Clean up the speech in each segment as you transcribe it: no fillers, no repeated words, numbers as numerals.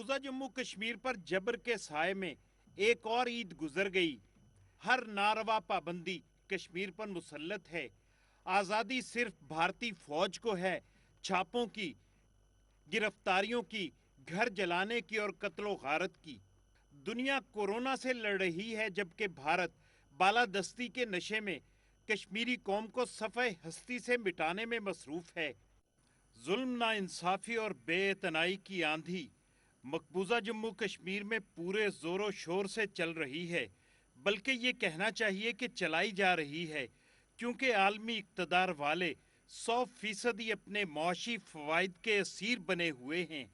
मकबूजा जम्मू कश्मीर पर जबर के साए में एक और ईद गुजर गई। हर नारवा पाबंदी कश्मीर पर मुसल्लत है। आज़ादी सिर्फ भारतीय फौज को है। छापों की, गिरफ्तारियों की, घर जलाने की और कत्लो गारत की। दुनिया कोरोना से लड़ रही है, जबकि भारत बालादस्ती के नशे में कश्मीरी कौम को सफ़े हस्ती से मिटाने में मसरूफ है। जुल्म, नाइंसाफ़ी और बेइतनाई की आंधी मकबूजा जम्मू कश्मीर में पूरे ज़ोरों शोर से चल रही है, बल्कि ये कहना चाहिए कि चलाई जा रही है, क्योंकि आलमी इक़्तिदार वाले 100% अपने मुआशी फ़वाइद के असीर बने हुए हैं।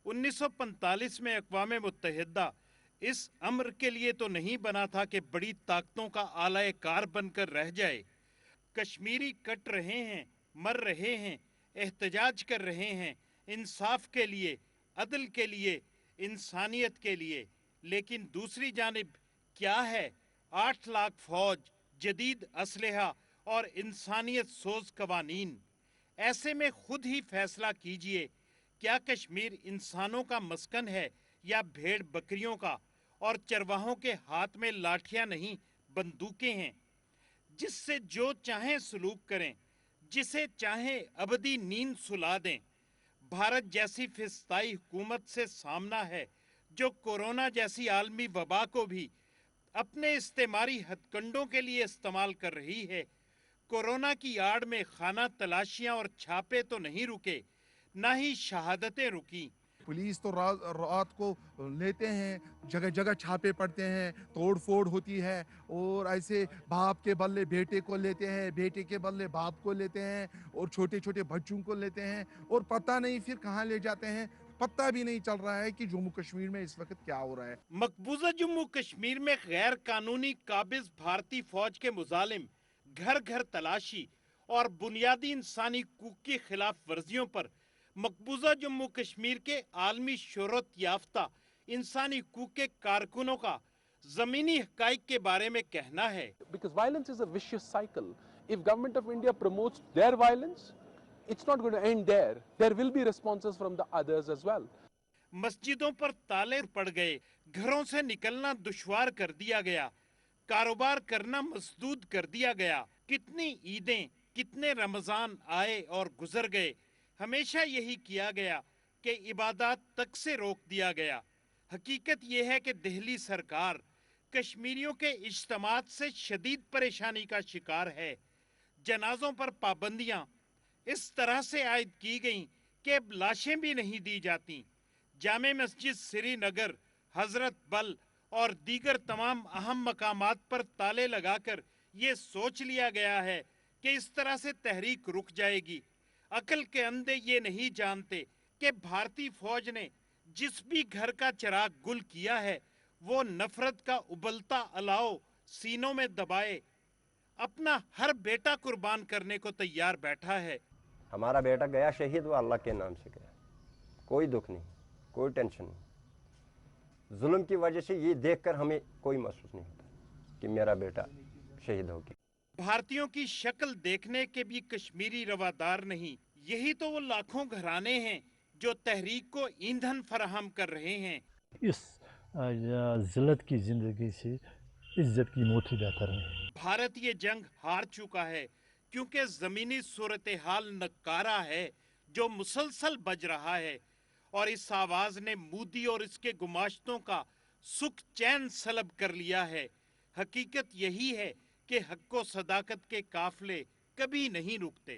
1945 में अक़वाम मुत्तहिदा इस अम्र के लिए तो नहीं बना था कि बड़ी ताकतों का आला कार बनकर रह जाए। कश्मीरी कट रहे हैं, मर रहे हैं, एहतजाज कर रहे हैं, इंसाफ के लिए, अदल के लिए, इंसानियत के लिए। लेकिन दूसरी जानिब क्या है? 8 लाख फौज, जदीद असलहा और इंसानियत सोज कवानीन। ऐसे में खुद ही फैसला कीजिए, क्या कश्मीर इंसानों का मस्कन है या भेड़ बकरियों का? और चरवाहों के हाथ में लाठियां नहीं, बंदूकें हैं, जिससे जो चाहें सलूक करें, जिसे चाहें अबदी नींद सुला दें। भारत जैसी फिस्ताई हुकूमत से सामना है, जो कोरोना जैसी आलमी वबा को भी अपने इस्तेमारी हथकंडों के लिए इस्तेमाल कर रही है। कोरोना की आड़ में खाना तलाशियां और छापे तो नहीं रुके, ना ही शहादतें रुकी। पुलिस तो रात को लेते हैं, जगह जगह छापे पड़ते हैं, तोड़ फोड़ होती है, और ऐसे बाप के बदले बेटे को लेते हैं, बेटे के बदले बाप को लेते हैं, और छोटे छोटे बच्चों को लेते हैं, और पता नहीं फिर कहाँ ले जाते हैं। पता भी नहीं चल रहा है कि जम्मू कश्मीर में इस वक्त क्या हो रहा है। मकबूजा जम्मू कश्मीर में गैर कानूनी काबिज भारतीय फौज के मुजालिम घर घर तलाशी और बुनियादी इंसानी हकूक की खिलाफ वर्जियों पर मकबूजा जम्मू कश्मीर के आलमी शोहरत याफ्ता इंसानी हकूक के कारकुनों का जमीनी हकाइक के बारे में कहना है। Because violence is a vicious cycle. If government of India promotes their violence, it's not going to end there. There will be responses from the others as well. मस्जिदों पर ताले पड़ गए, घरों से निकलना दुश्वार कर दिया गया, कारोबार करना मसदूद कर दिया गया। कितनी ईदें, कितने रमजान आए और गुजर गए। हमेशा यही किया गया कि इबादत तक से रोक दिया गया। हकीकत यह है कि दिल्ली सरकार कश्मीरियों के इज्तिमात से शदीद परेशानी का शिकार है। जनाजों पर पाबंदियां इस तरह से आयद की गईं कि अब लाशें भी नहीं दी जाती। जामे मस्जिद श्रीनगर, हजरत बल और दीगर तमाम अहम मकामात पर ताले लगाकर ये सोच लिया गया है कि इस तरह से तहरीक रुक जाएगी। अकल के अंधे ये नहीं जानते कि भारतीय फौज ने जिस भी घर का चिराग गुल किया है, वो नफरत का उबलता अलाव सीनों में दबाए अपना हर बेटा कुर्बान करने को तैयार बैठा है। हमारा बेटा गया शहीद, वो अल्लाह के नाम से गया, कोई दुख नहीं, कोई टेंशन नहीं। जुल्म की वजह से ये देखकर हमें कोई महसूस नहीं होता कि मेरा बेटा शहीद हो गया। भारतीयों की शक्ल देखने के भी कश्मीरी रवादार नहीं। यही तो वो लाखों घराने हैं जो तहरीक को ईंधन फराहम कर रहे हैं। इस जिल्लत की जिंदगी से इज्जत की मौत ही बेहतर है। भारत ये जंग हार चुका है, क्योंकि जमीनी सूरत हाल नकारा है जो मुसलसल बज रहा है, और इस आवाज ने मोदी और इसके गुमाश्तों का सुख चैन सलब कर लिया है। हकीकत यही है कि हक व सदाकत के काफिले कभी नहीं रुकते।